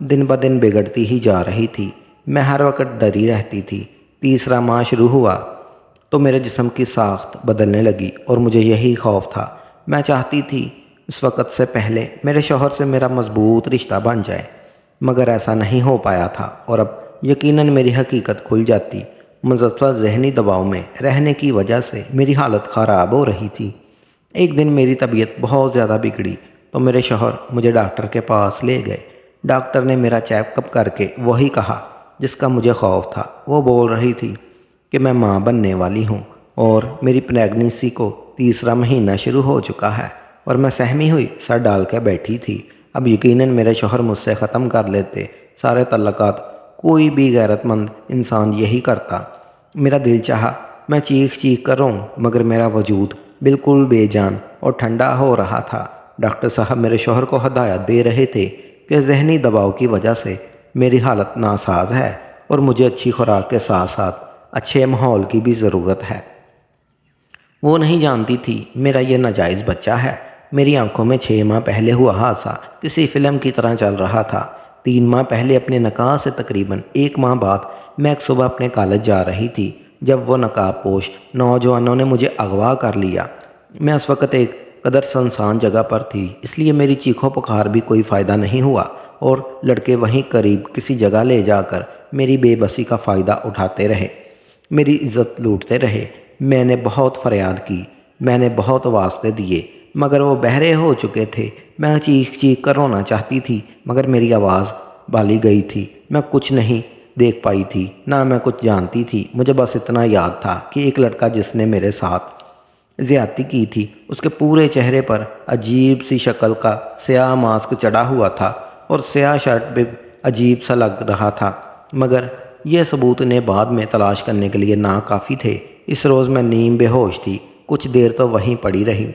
دن بدن بگڑتی ہی جا رہی تھی۔ میں ہر وقت ڈری رہتی تھی۔ تیسرا ماہ شروع ہوا تو میرے جسم کی ساخت بدلنے لگی اور مجھے یہی خوف تھا۔ میں چاہتی تھی اس وقت سے پہلے میرے شوہر سے میرا مضبوط رشتہ بن جائے، مگر ایسا نہیں ہو پایا تھا اور اب یقیناً میری حقیقت کھل جاتی۔ مسلسل ذہنی دباؤ میں رہنے کی وجہ سے میری حالت خراب ہو رہی تھی۔ ایک دن میری طبیعت بہت زیادہ بگڑی تو میرے شوہر مجھے ڈاکٹر کے پاس لے گئے۔ ڈاکٹر نے میرا چیک اپ کر کے وہی کہا جس کا مجھے خوف تھا۔ وہ بول رہی تھی کہ میں ماں بننے والی ہوں اور میری پریگننسی کو تیسرا مہینہ شروع ہو چکا ہے، اور میں سہمی ہوئی سر ڈال کے بیٹھی تھی۔ اب یقیناً میرے شوہر مجھ سے ختم کر لیتے سارے تعلقات، کوئی بھی غیرت مند انسان یہی کرتا۔ میرا دل چاہا میں چیخ چیخ کر روؤں، مگر میرا وجود بالکل بے جان اور ٹھنڈا ہو رہا تھا۔ ڈاکٹر صاحب میرے شوہر کو ہدایت دے رہے تھے کہ ذہنی دباؤ کی وجہ سے میری حالت ناساز ہے اور مجھے اچھی خوراک کے ساتھ ساتھ اچھے ماحول کی بھی ضرورت ہے۔ وہ نہیں جانتی تھی میرا یہ ناجائز بچہ ہے۔ میری آنکھوں میں 6 ماہ پہلے ہوا حادثہ کسی فلم کی طرح چل رہا تھا۔ 3 ماہ پہلے اپنے نکاح سے تقریباً 1 ماہ بعد میں ایک صبح اپنے کالج جا رہی تھی جب وہ نقاب پوش نوجوانوں نے مجھے اغوا کر لیا۔ میں اس وقت ایک قدر سنسان جگہ پر تھی، اس لیے میری چیخو پکار بھی کوئی فائدہ نہیں ہوا اور لڑکے وہیں قریب کسی جگہ لے جا کر میری بے بسی کا فائدہ اٹھاتے رہے، میری عزت لوٹتے رہے۔ میں نے بہت فریاد کی، میں نے بہت واسطے دیے، مگر وہ بہرے ہو چکے تھے۔ میں چیخ چیخ کر رونا چاہتی تھی مگر میری آواز بالی گئی تھی۔ میں کچھ نہیں دیکھ پائی تھی، نہ میں کچھ جانتی تھی۔ مجھے بس اتنا یاد تھا کہ ایک لڑکا جس نے میرے ساتھ زیادتی کی تھی، اس کے پورے چہرے پر عجیب سی شکل کا سیاہ ماسک چڑھا ہوا تھا اور سیاہ شرٹ بھی عجیب سا لگ رہا تھا، مگر یہ ثبوت نے بعد میں تلاش کرنے کے لیے ناکافی تھے۔ اس روز میں نیم بے ہوش تھی، کچھ دیر تو وہیں پڑی رہی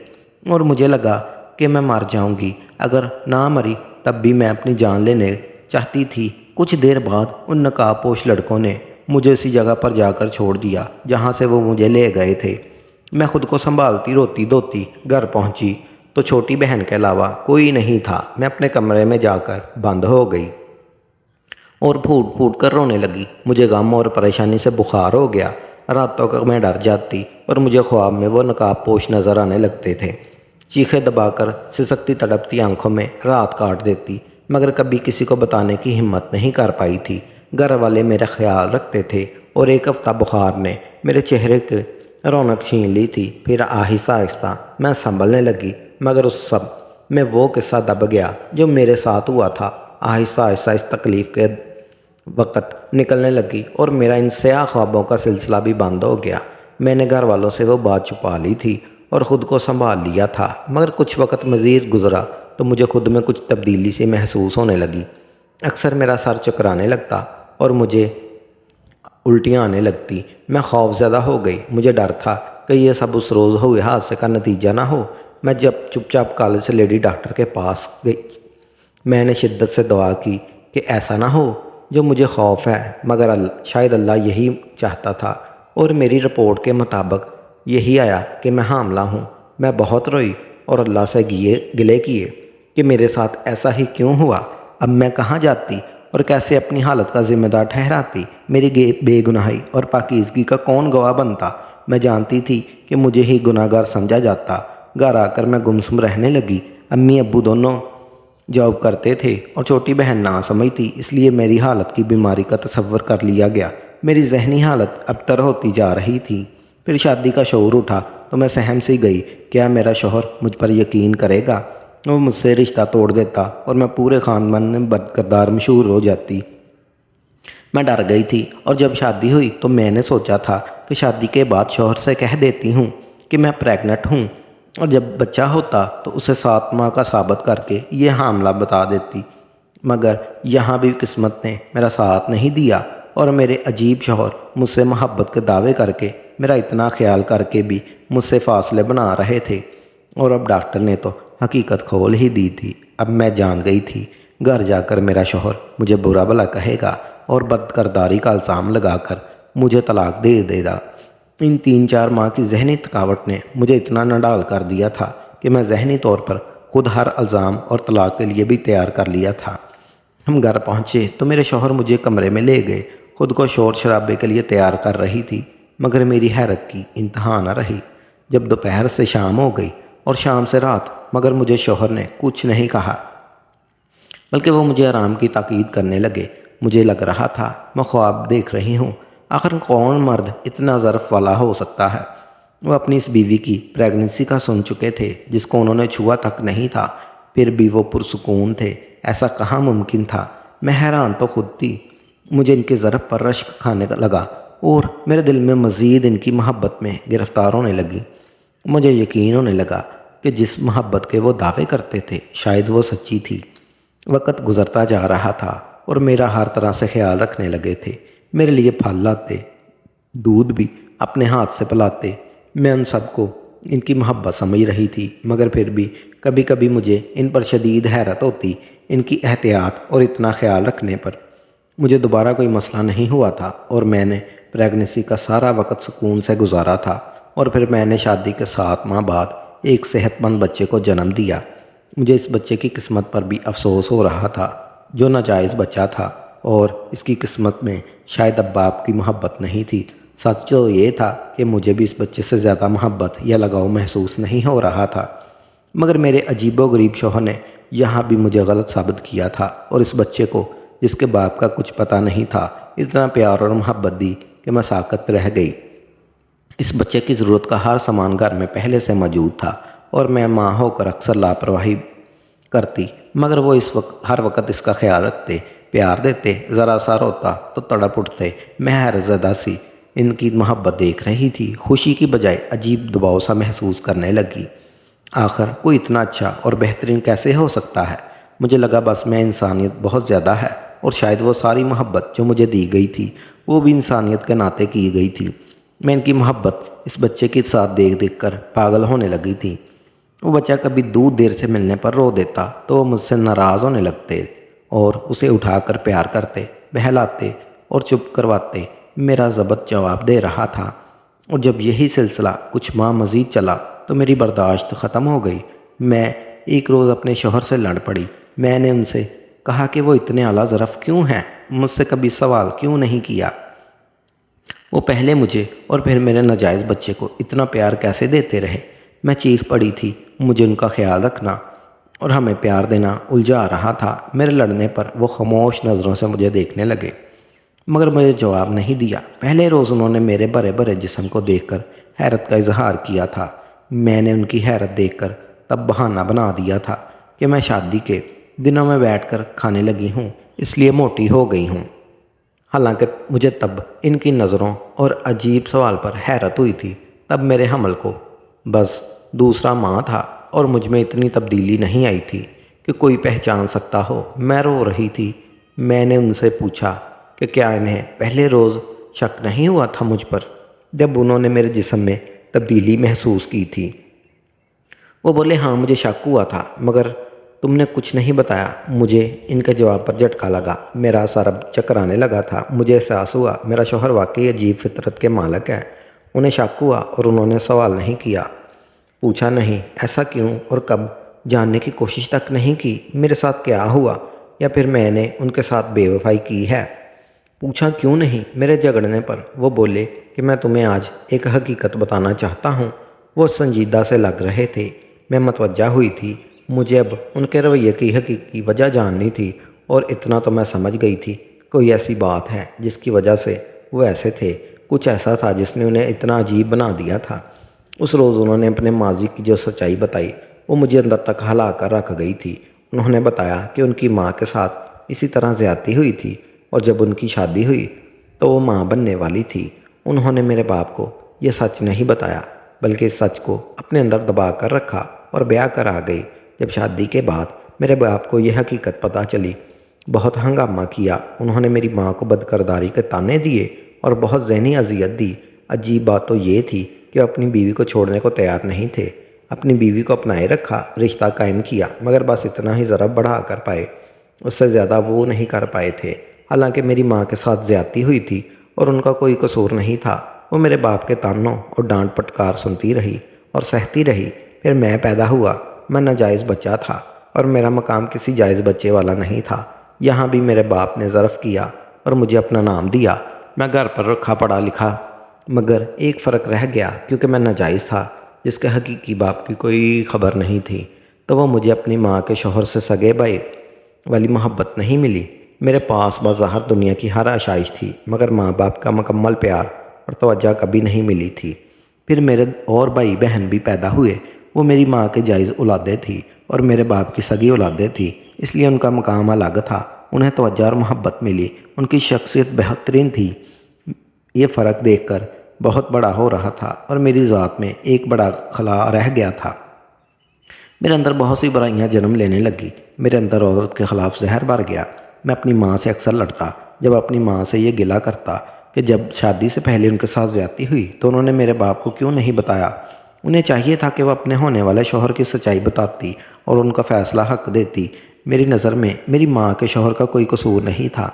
اور مجھے لگا کہ میں مر جاؤں گی۔ اگر نہ مری تب بھی میں اپنی جان لینے چاہتی تھی۔ کچھ دیر بعد ان نقاب پوش لڑکوں نے مجھے اسی جگہ پر جا کر چھوڑ دیا جہاں سے وہ مجھے لے گئے تھے۔ میں خود کو سنبھالتی روتی دھوتی گھر پہنچی تو چھوٹی بہن کے علاوہ کوئی نہیں تھا۔ میں اپنے کمرے میں جا کر بند ہو گئی اور پھوٹ پھوٹ کر رونے لگی۔ مجھے غم اور پریشانی سے بخار ہو گیا۔ راتوں کا میں ڈر جاتی اور مجھے خواب میں وہ نقاب پوش نظر آنے لگتے تھے۔ چیخیں دبا کر سسکتی تڑپتی آنکھوں میں رات کاٹ دیتی، مگر کبھی کسی کو بتانے کی ہمت نہیں کر پائی تھی۔ گھر والے میرا خیال رکھتے تھے اور ایک ہفتہ بخار نے میرے چہرے کی رونق چھین لی تھی۔ پھر آہستہ آہستہ میں سنبھلنے لگی، مگر اس سب میں وہ قصہ دب گیا جو میرے ساتھ ہوا تھا۔ آہستہ آہستہ اس تکلیف کے وقت نکلنے لگی اور میرا ان سیاہ خوابوں کا سلسلہ بھی بند ہو گیا۔ میں نے گھر والوں سے وہ بات چھپا لی تھی اور خود کو سنبھال لیا تھا، مگر کچھ وقت مزید گزرا تو مجھے خود میں کچھ تبدیلی سی محسوس ہونے لگی۔ اکثر میرا سر چکرانے لگتا اور مجھے الٹیاں آنے لگتی۔ میں خوف زدہ ہو گئی۔ مجھے ڈر تھا کہ یہ سب اس روز ہوئے حادثے کا نتیجہ نہ ہو۔ میں جب چپ چاپ کالج سے لیڈی ڈاکٹر کے پاس گئی، میں نے شدت سے دعا کی کہ ایسا نہ ہو جو مجھے خوف ہے، مگر شاید اللہ یہی چاہتا تھا اور میری رپورٹ کے مطابق یہی آیا کہ میں حاملہ ہوں۔ میں بہت روئی اور اللہ سے گلے کیے کہ میرے ساتھ ایسا ہی کیوں ہوا۔ اب میں کہاں جاتی اور کیسے اپنی حالت کا ذمہ دار ٹھہراتی؟ میری بے گناہی اور پاکیزگی کا کون گواہ بنتا؟ میں جانتی تھی کہ مجھے ہی گناہ گار سمجھا جاتا۔ گھر آ کر میں گمسم رہنے لگی۔ امی ابو دونوں جاب کرتے تھے اور چھوٹی بہن نہ سمجھتی، اس لیے میری حالت کی بیماری کا تصور کر لیا گیا۔ میری ذہنی حالت ابتر ہوتی جا رہی تھی۔ پھر شادی کا شعور اٹھا تو میں سہم سی گئی، کیا میرا شوہر مجھ پر یقین کرے گا؟ وہ مجھ سے رشتہ توڑ دیتا اور میں پورے خاندان میں بد کردار مشہور ہو جاتی۔ میں ڈر گئی تھی اور جب شادی ہوئی تو میں نے سوچا تھا کہ شادی کے بعد شوہر سے کہہ دیتی ہوں کہ میں پریگننٹ ہوں، اور جب بچہ ہوتا تو اسے 7 ماہ کا ثابت کر کے یہ حاملہ بتا دیتی، مگر یہاں بھی قسمت نے میرا ساتھ نہیں دیا اور میرے عجیب شوہر مجھ سے محبت کے دعوے کر کے، میرا اتنا خیال کر کے بھی مجھ سے فاصلے بنا رہے تھے۔ اور اب ڈاکٹر نے تو حقیقت کھول ہی دی تھی۔ اب میں جان گئی تھی گھر جا کر میرا شوہر مجھے برا بھلا کہے گا اور بد کرداری کا الزام لگا کر مجھے طلاق دے دے گا۔ ان 3-4 ماہ کی ذہنی تھکاوٹ نے مجھے اتنا نڈال کر دیا تھا کہ میں ذہنی طور پر خود ہر الزام اور طلاق کے لیے بھی تیار کر لیا تھا۔ ہم گھر پہنچے تو میرے شوہر مجھے کمرے میں لے گئے۔ خود کو شور شرابے کے لیے تیار کر رہی تھی، مگر میری حیرت کی انتہا نہ رہی جب دوپہر سے شام ہو گئی اور شام سے رات، مگر مجھے شوہر نے کچھ نہیں کہا، بلکہ وہ مجھے آرام کی تاکید کرنے لگے۔ مجھے لگ رہا تھا میں خواب دیکھ رہی ہوں۔ آخر کون مرد اتنا ظرف والا ہو سکتا ہے؟ وہ اپنی اس بیوی کی پریگننسی کا سن چکے تھے جس کو انہوں نے چھوا تک نہیں تھا، پھر بھی وہ پرسکون تھے۔ ایسا کہاں ممکن تھا؟ میں حیران تو خود تھی۔ مجھے ان کے ظرف پر رشک کھانے لگا اور میرے دل میں مزید ان کی محبت میں گرفتار ہونے لگی۔ مجھے یقین ہونے لگا کہ جس محبت کے وہ دعوے کرتے تھے شاید وہ سچی تھی۔ وقت گزرتا جا رہا تھا اور میرا ہر طرح سے خیال رکھنے لگے تھے۔ میرے لیے پھل لاتے، دودھ بھی اپنے ہاتھ سے پلاتے۔ میں ان سب کو ان کی محبت سمجھ رہی تھی، مگر پھر بھی کبھی کبھی مجھے ان پر شدید حیرت ہوتی، ان کی احتیاط اور اتنا خیال رکھنے پر۔ مجھے دوبارہ کوئی مسئلہ نہیں ہوا تھا اور میں نے پریگننسی کا سارا وقت سکون سے گزارا تھا، اور پھر میں نے شادی کے 7 ماہ بعد ایک صحت مند بچے کو جنم دیا۔ مجھے اس بچے کی قسمت پر بھی افسوس ہو رہا تھا جو ناجائز بچہ تھا، اور اس کی قسمت میں شاید اب باپ کی محبت نہیں تھی۔ سچ تو یہ تھا کہ مجھے بھی اس بچے سے زیادہ محبت یا لگاؤ محسوس نہیں ہو رہا تھا، مگر میرے عجیب و غریب شوہر نے یہاں بھی مجھے غلط ثابت کیا تھا، اور اس بچے کو جس کے باپ کا کچھ پتہ نہیں تھا اتنا پیار اور محبت دی کہ میں ساکت رہ گئی۔ اس بچے کی ضرورت کا ہر سامان گھر میں پہلے سے موجود تھا، اور میں ماں ہو کر اکثر لاپرواہی کرتی، مگر وہ ہر وقت اس کا خیال رکھتے، پیار دیتے۔ ذرا سا روتا تو تڑپ اٹھتے۔ میں حیرت زدہ سی ان کی محبت دیکھ رہی تھی، خوشی کی بجائے عجیب دباؤ سا محسوس کرنے لگی۔ آخر کوئی اتنا اچھا اور بہترین کیسے ہو سکتا ہے؟ مجھے لگا بس میں انسانیت بہت زیادہ ہے، اور شاید وہ ساری محبت جو مجھے دی گئی تھی وہ بھی انسانیت کے ناطے کی گئی تھی۔ میں ان کی محبت اس بچے کے ساتھ دیکھ دیکھ کر پاگل ہونے لگی تھی۔ وہ بچہ کبھی دودھ دیر سے ملنے پر رو دیتا تو وہ مجھ سے ناراض ہونے لگتے اور اسے اٹھا کر پیار کرتے، بہلاتے اور چپ کرواتے۔ میرا ضبط جواب دے رہا تھا، اور جب یہی سلسلہ کچھ ماہ مزید چلا تو میری برداشت ختم ہو گئی۔ میں ایک روز اپنے شوہر سے لڑ پڑی۔ میں نے ان سے کہا کہ وہ اتنے اعلیٰ ظرف کیوں ہیں، مجھ سے کبھی سوال کیوں نہیں کیا؟ وہ پہلے مجھے اور پھر میرے ناجائز بچے کو اتنا پیار کیسے دیتے رہے؟ میں چیخ پڑی تھی۔ مجھے ان کا خیال رکھنا اور ہمیں پیار دینا الجھا رہا تھا۔ میرے لڑنے پر وہ خاموش نظروں سے مجھے دیکھنے لگے، مگر مجھے جواب نہیں دیا۔ پہلے روز انہوں نے میرے بھرے بھرے جسم کو دیکھ کر حیرت کا اظہار کیا تھا۔ میں نے ان کی حیرت دیکھ کر تب بہانہ بنا دیا تھا کہ میں شادی کے دنوں میں بیٹھ کر کھانے لگی ہوں، اس لیے موٹی ہو گئی ہوں۔ حالانکہ مجھے تب ان کی نظروں اور عجیب سوال پر حیرت ہوئی تھی۔ تب میرے حمل کو بس دوسرا ماہ تھا اور مجھ میں اتنی تبدیلی نہیں آئی تھی کہ کوئی پہچان سکتا ہو۔ میں رو رہی تھی۔ میں نے ان سے پوچھا کہ کیا انہیں پہلے روز شک نہیں ہوا تھا مجھ پر جب انہوں نے میرے جسم میں تبدیلی محسوس کی تھی؟ وہ بولے ہاں مجھے شک ہوا تھا، مگر تم نے کچھ نہیں بتایا۔ مجھے ان کے جواب پر جھٹکا لگا۔ میرا سر اب چکرانے لگا تھا۔ مجھے احساس ہوا میرا شوہر واقعی عجیب فطرت کے مالک ہے۔ انہیں شک ہوا اور انہوں نے سوال نہیں کیا، پوچھا نہیں ایسا کیوں اور کب، جاننے کی کوشش تک نہیں کی میرے ساتھ کیا ہوا، یا پھر میں نے ان کے ساتھ بے وفائی کی ہے۔ پوچھا کیوں نہیں؟ میرے جھگڑنے پر وہ بولے کہ میں تمہیں آج ایک حقیقت بتانا چاہتا ہوں۔ وہ سنجیدہ سے لگ رہے تھے۔ میں متوجہ ہوئی تھی۔ مجھے اب ان کے رویے کی حقیقی وجہ جاننی تھی، اور اتنا تو میں سمجھ گئی تھی کوئی ایسی بات ہے جس کی وجہ سے وہ ایسے تھے۔ کچھ ایسا تھا جس نے انہیں اتنا عجیب بنا دیا تھا۔ اس روز انہوں نے اپنے ماضی کی جو سچائی بتائی وہ مجھے اندر تک ہلا کر رکھ گئی تھی۔ انہوں نے بتایا کہ ان کی ماں کے ساتھ اسی طرح زیادتی ہوئی تھی، اور جب ان کی شادی ہوئی تو وہ ماں بننے والی تھی۔ انہوں نے میرے باپ کو یہ سچ نہیں بتایا، بلکہ اس سچ کو اپنے اندر دبا کر رکھا اور بیاہ کر آ گئی۔ جب شادی کے بعد میرے باپ کو یہ حقیقت پتہ چلی، بہت ہنگامہ کیا۔ انہوں نے میری ماں کو بدکرداری کے طعنے دیے اور بہت ذہنی اذیت دی۔ عجیب بات تو یہ تھی کہ وہ اپنی بیوی کو چھوڑنے کو تیار نہیں تھے۔ اپنی بیوی کو اپنائے رکھا، رشتہ قائم کیا، مگر بس اتنا ہی ضرب بڑھا کر پائے، اس سے زیادہ وہ نہیں کر پائے تھے۔ حالانکہ میری ماں کے ساتھ زیادتی ہوئی تھی اور ان کا کوئی قصور نہیں تھا۔ وہ میرے باپ کے طعنوں اور ڈانٹ پٹکار سنتی رہی اور سہتی رہی۔ پھر میں پیدا ہوا۔ میں ناجائز بچہ تھا اور میرا مقام کسی جائز بچے والا نہیں تھا۔ یہاں بھی میرے باپ نے ظرف کیا اور مجھے اپنا نام دیا۔ میں گھر پر رکھا پڑھا لکھا، مگر ایک فرق رہ گیا، کیونکہ میں ناجائز تھا جس کے حقیقی باپ کی کوئی خبر نہیں تھی، تو وہ مجھے اپنی ماں کے شوہر سے سگے بھائی والی محبت نہیں ملی۔ میرے پاس بظاہر دنیا کی ہر آشائش تھی، مگر ماں باپ کا مکمل پیار اور توجہ کبھی نہیں ملی تھی۔ پھر میرے اور بھائی بہن بھی پیدا ہوئے، وہ میری ماں کے جائز اولادیں تھیں اور میرے باپ کی سگی اولادیں تھیں، اس لیے ان کا مقام الگ تھا، انہیں توجہ اور محبت ملی، ان کی شخصیت بہترین تھی۔ یہ فرق دیکھ کر بہت بڑا ہو رہا تھا اور میری ذات میں ایک بڑا خلا رہ گیا تھا۔ میرے اندر بہت سی برائیاں جنم لینے لگی، میرے اندر عورت کے خلاف زہر بھر گیا۔ میں اپنی ماں سے اکثر لڑتا، جب اپنی ماں سے یہ گلہ کرتا کہ جب شادی سے پہلے ان کے ساتھ زیادتی ہوئی تو انہوں نے میرے باپ کو کیوں نہیں بتایا۔ انہیں چاہیے تھا کہ وہ اپنے ہونے والے شوہر کی سچائی بتاتی اور ان کا فیصلہ حق دیتی۔ میری نظر میں میری ماں کے شوہر کا کوئی قصور نہیں تھا،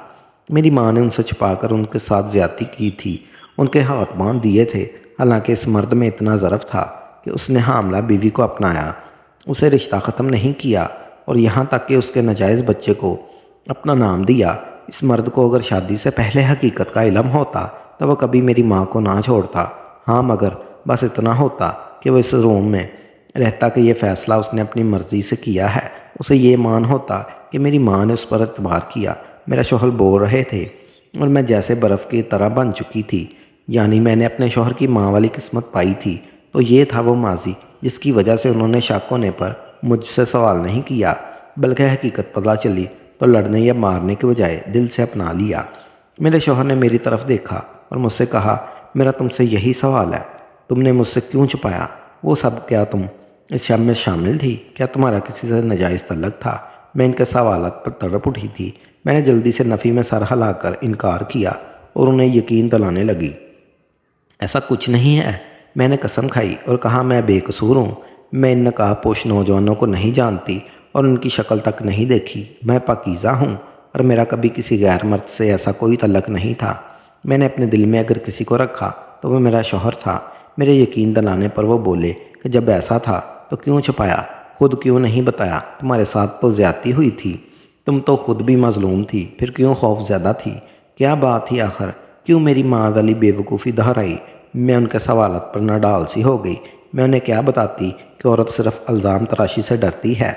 میری ماں نے ان سے چھپا کر ان کے ساتھ زیادتی کی تھی، ان کے ہاتھ باندھ دیے تھے۔ حالانکہ اس مرد میں اتنا ظرف تھا کہ اس نے حاملہ بیوی کو اپنایا، اسے رشتہ ختم نہیں کیا اور یہاں تک کہ اس کے ناجائز بچے کو اپنا نام دیا۔ اس مرد کو اگر شادی سے پہلے حقیقت کا علم ہوتا تو وہ کبھی میری ماں کو نہ چھوڑتا۔ ہاں، مگر بس اتنا ہوتا کہ وہ اس روم میں رہتا کہ یہ فیصلہ اس نے اپنی مرضی سے کیا ہے، اسے یہ مان ہوتا کہ میری ماں نے اس پر اعتبار کیا۔ میرا شوہر بول رہے تھے اور میں جیسے برف کی طرح بن چکی تھی، یعنی میں نے اپنے شوہر کی ماں والی قسمت پائی تھی۔ تو یہ تھا وہ ماضی جس کی وجہ سے انہوں نے شک ہونے پر مجھ سے سوال نہیں کیا، بلکہ حقیقت پتہ چلی تو لڑنے یا مارنے کے بجائے دل سے اپنا لیا۔ میرے شوہر نے میری طرف دیکھا اور مجھ سے کہا، میرا تم سے یہی سوال ہے، تم نے مجھ سے کیوں چھپایا؟ وہ سب کیا تم اس شب میں شامل تھی؟ کیا تمہارا کسی سے ناجائز تعلق تھا؟ میں ان کے سوالات پر تڑپ اٹھی تھی۔ میں نے جلدی سے نفی میں سر ہلا کر انکار کیا اور انہیں یقین دلانے لگی۔ ایسا کچھ نہیں ہے، میں نے قسم کھائی اور کہا، میں بے قصور ہوں، میں ان نقاب پوش نوجوانوں کو نہیں جانتی اور ان کی شکل تک نہیں دیکھی، میں پاکیزہ ہوں اور میرا کبھی کسی غیر مرد سے ایسا کوئی تعلق نہیں تھا۔ میں نے اپنے دل میں اگر کسی کو رکھا تو وہ میرا شوہر تھا۔ میرے یقین دلانے پر وہ بولے کہ جب ایسا تھا تو کیوں چھپایا، خود کیوں نہیں بتایا؟ تمہارے ساتھ تو زیادتی ہوئی تھی، تم تو خود بھی مظلوم تھی، پھر کیوں خوف زیادہ تھی؟ کیا بات تھی آخر؟ کیوں میری ماں والی بے وقوفی دہرائی؟ میں ان کے سوالات پر نہ ڈال سی ہو گئی۔ میں انہیں کیا بتاتی کہ عورت صرف الزام تراشی سے ڈرتی ہے؟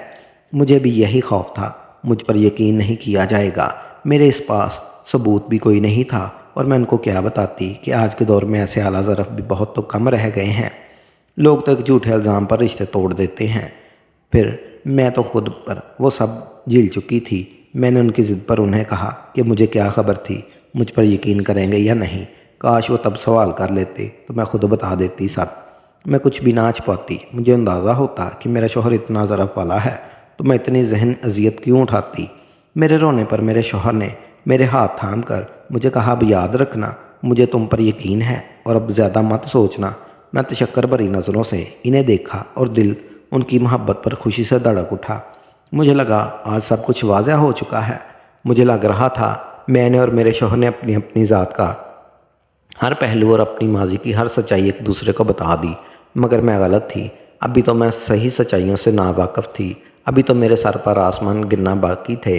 مجھے بھی یہی خوف تھا، مجھ پر یقین نہیں کیا جائے گا، میرے اس پاس ثبوت بھی کوئی نہیں تھا، اور میں ان کو کیا بتاتی کہ آج کے دور میں ایسے اعلیٰ ظرف بھی بہت تو کم رہ گئے ہیں، لوگ تو ایک جھوٹے الزام پر رشتے توڑ دیتے ہیں۔ پھر میں تو خود پر وہ سب جھیل چکی تھی۔ میں نے ان کی ضد پر انہیں کہا کہ مجھے کیا خبر تھی، مجھ پر یقین کریں گے یا نہیں؟ کاش وہ تب سوال کر لیتے تو میں خود بتا دیتی سب، میں کچھ بھی نہ چھپاتی۔ مجھے اندازہ ہوتا کہ میرا شوہر اتنا ظرف والا ہے تو میں اتنی ذہن اذیت کیوں اٹھاتی۔ میرے رونے پر میرے شوہر نے میرے ہاتھ تھام کر مجھے کہا، اب یاد رکھنا مجھے تم پر یقین ہے اور اب زیادہ مت سوچنا۔ میں تشکر بھری نظروں سے انہیں دیکھا اور دل ان کی محبت پر خوشی سے دھڑک اٹھا۔ مجھے لگا آج سب کچھ واضح ہو چکا ہے۔ مجھے لگ رہا تھا میں نے اور میرے شوہر نے اپنی اپنی ذات کا ہر پہلو اور اپنی ماضی کی ہر سچائی ایک دوسرے کو بتا دی، مگر میں غلط تھی۔ ابھی تو میں صحیح سچائیوں سے ناواقف تھی، ابھی تو میرے سر پر آسمان گرنا باقی تھے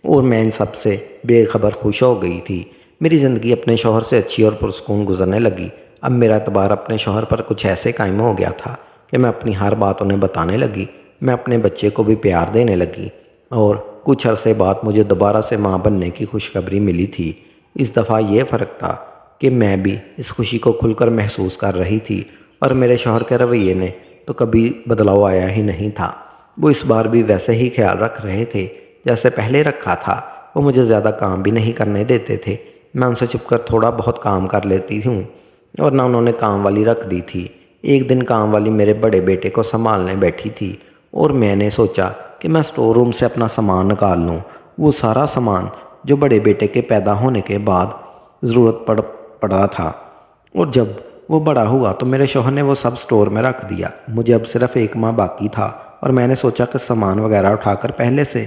اور میں ان سب سے بے خبر خوش ہو گئی تھی۔ میری زندگی اپنے شوہر سے اچھی اور پرسکون گزرنے لگی۔ اب میرا اعتبار اپنے شوہر پر کچھ ایسے قائم ہو گیا تھا کہ میں اپنی ہر بات انہیں بتانے لگی، میں اپنے بچے کو بھی پیار دینے لگی، اور کچھ عرصے بعد مجھے دوبارہ سے ماں بننے کی خوشخبری ملی تھی۔ اس دفعہ یہ فرق تھا کہ میں بھی اس خوشی کو کھل کر محسوس کر رہی تھی، اور میرے شوہر کے رویے نے تو کبھی بدلاؤ آیا ہی نہیں تھا۔ وہ اس بار بھی ویسے ہی خیال رکھ رہے تھے جیسے پہلے رکھا تھا۔ وہ مجھے زیادہ کام بھی نہیں کرنے دیتے تھے، میں ان سے چھپ کر تھوڑا بہت کام کر لیتی ہوں، اور نہ انہوں نے کام والی رکھ دی تھی۔ ایک دن کام والی میرے بڑے بیٹے کو سنبھالنے بیٹھی تھی اور میں نے سوچا کہ میں اسٹور روم سے اپنا سامان نکال لوں، وہ سارا سامان جو بڑے بیٹے کے پیدا ہونے کے بعد ضرورت پڑا تھا، اور جب وہ بڑا ہوا تو میرے شوہر نے وہ سب اسٹور میں رکھ دیا۔ مجھے اب صرف ایک ماہ باقی تھا اور میں نے سوچا کہ سامان وغیرہ اٹھا کر پہلے سے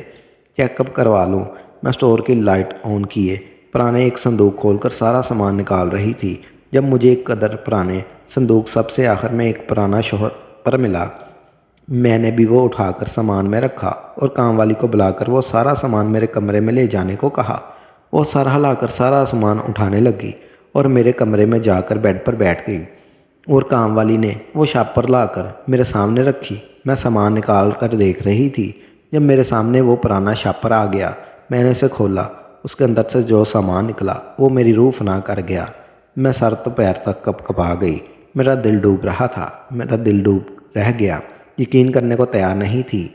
چیک اپ کروا لوں۔ میں اسٹور کی لائٹ آن کیے پرانے ایک صندوق کھول کر سارا سامان نکال رہی تھی جب مجھے ایک قدر پرانے صندوق سب سے آخر میں ایک پرانا شوہر پر ملا۔ میں نے بھی وہ اٹھا کر سامان میں رکھا اور کام والی کو بلا کر وہ سارا سامان میرے کمرے میں لے جانے کو کہا۔ وہ سر ہلا کر سارا سامان اٹھانے لگی اور میرے کمرے میں جا کر بیڈ پر بیٹھ گئی، اور کام والی نے وہ شاپر لا کر میرے سامنے رکھی۔ میں سامان نکال کر دیکھ رہی تھی جب میرے سامنے وہ پرانا شاپر آ گیا۔ میں نے اسے کھولا، اس کے اندر سے جو سامان نکلا وہ میری روح فنا کر گیا۔ میں سر تو پیر تک کپ کپا گئی، میرا دل ڈوب رہا تھا، میرا دل ڈوب رہ گیا، یقین کرنے کو تیار نہیں تھی۔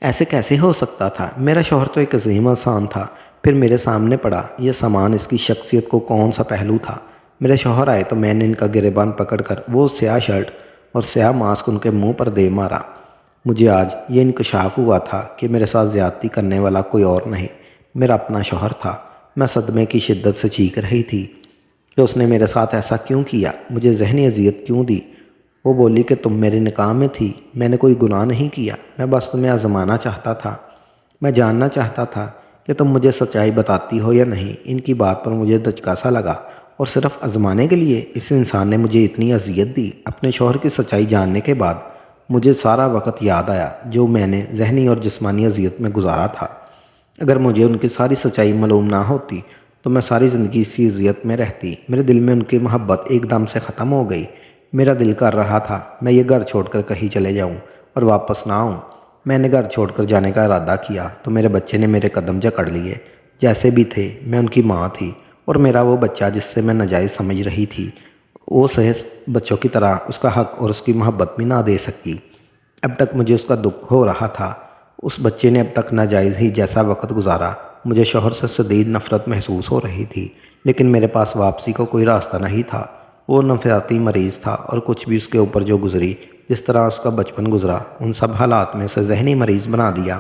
ایسے کیسے ہو سکتا تھا؟ میرا شوہر تو ایک عظیم انسان تھا، پھر میرے سامنے پڑا یہ سامان، اس کی شخصیت کو کون سا پہلو تھا؟ میرے شوہر آئے تو میں نے ان کا گریبان پکڑ کر وہ سیاہ شرٹ اور سیاہ ماسک ان کے منہ پر دے مارا۔ مجھے آج یہ انکشاف ہوا تھا کہ میرے ساتھ زیادتی کرنے والا کوئی اور نہیں، میرا اپنا شوہر تھا۔ میں صدمے کی شدت سے چیخ رہی تھی کہ اس نے میرے ساتھ ایسا کیوں کیا، مجھے ذہنی اذیت کیوں دی۔ وہ بولی کہ تم میرے نکاح میں تھی، میں نے کوئی گناہ نہیں کیا، میں بس تمہیں آزمانا چاہتا تھا، میں جاننا چاہتا تھا کہ تم مجھے سچائی بتاتی ہو یا نہیں۔ ان کی بات پر مجھے دھچکا سا لگا، اور صرف آزمانے کے لیے اس انسان نے مجھے اتنی اذیت دی۔ اپنے شوہر کی سچائی جاننے کے بعد مجھے سارا وقت یاد آیا جو میں نے ذہنی اور جسمانی اذیت میں گزارا تھا۔ اگر مجھے ان کی ساری سچائی معلوم نہ ہوتی تو میں ساری زندگی اسی اذیت میں رہتی۔ میرے دل میں ان کی محبت ایک دم سے ختم ہو گئی۔ میرا دل کر رہا تھا میں یہ گھر چھوڑ کر کہیں چلے جاؤں اور واپس نہ آؤں۔ میں نے گھر چھوڑ کر جانے کا ارادہ کیا تو میرے بچے نے میرے قدم جکڑ لیے۔ جیسے بھی تھے میں ان کی ماں تھی، اور میرا وہ بچہ جس سے میں ناجائز سمجھ رہی تھی، وہ صحیح بچوں کی طرح اس کا حق اور اس کی محبت بھی نہ دے سکی۔ اب تک مجھے اس کا دکھ ہو رہا تھا۔ اس بچے نے اب تک ناجائز ہی جیسا وقت گزارا۔ مجھے شوہر سے شدید نفرت محسوس ہو رہی تھی، لیکن میرے پاس واپسی کا کوئی راستہ نہیں تھا۔ وہ نفسیاتی مریض تھا، اور کچھ بھی اس کے اوپر جو گزری، جس طرح اس کا بچپن گزرا، ان سب حالات میں اسے ذہنی مریض بنا دیا۔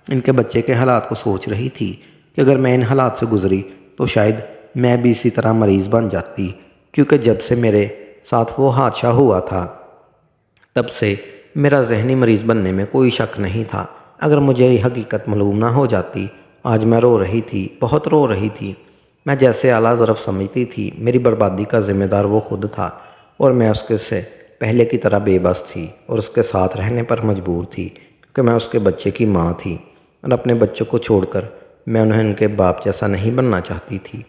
ان کے بچے کے حالات کو سوچ رہی تھی کہ اگر میں ان حالات سے گزری تو شاید میں بھی اسی طرح مریض بن جاتی، کیونکہ جب سے میرے ساتھ وہ حادثہ ہوا تھا تب سے میرا ذہنی مریض بننے میں کوئی شک نہیں تھا۔ اگر مجھے یہ حقیقت معلوم نہ ہو جاتی، آج میں رو رہی تھی، بہت رو رہی تھی۔ میں جیسے اعلیٰ ظرف سمجھتی تھی میری بربادی کا ذمہ دار وہ خود تھا، اور میں اس کے سے پہلے کی طرح بے بس تھی اور اس کے ساتھ رہنے پر مجبور تھی، کیونکہ میں اس کے بچے کی ماں تھی، اور اپنے بچوں کو چھوڑ کر میں انہیں ان کے باپ جیسا نہیں بننا چاہتی تھی۔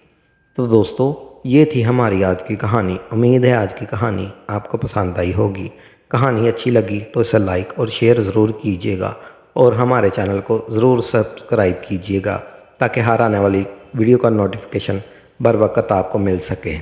تو دوستو، یہ تھی ہماری آج کی کہانی۔ امید ہے آج کی کہانی آپ کو پسند آئی ہوگی۔ کہانی اچھی لگی تو اسے لائک اور شیئر ضرور کیجیے گا، اور ہمارے چینل کو ضرور سبسکرائب کیجیے گا تاکہ ہر آنے والی ویڈیو کا نوٹیفیکیشن بر وقت آپ کو مل سکے۔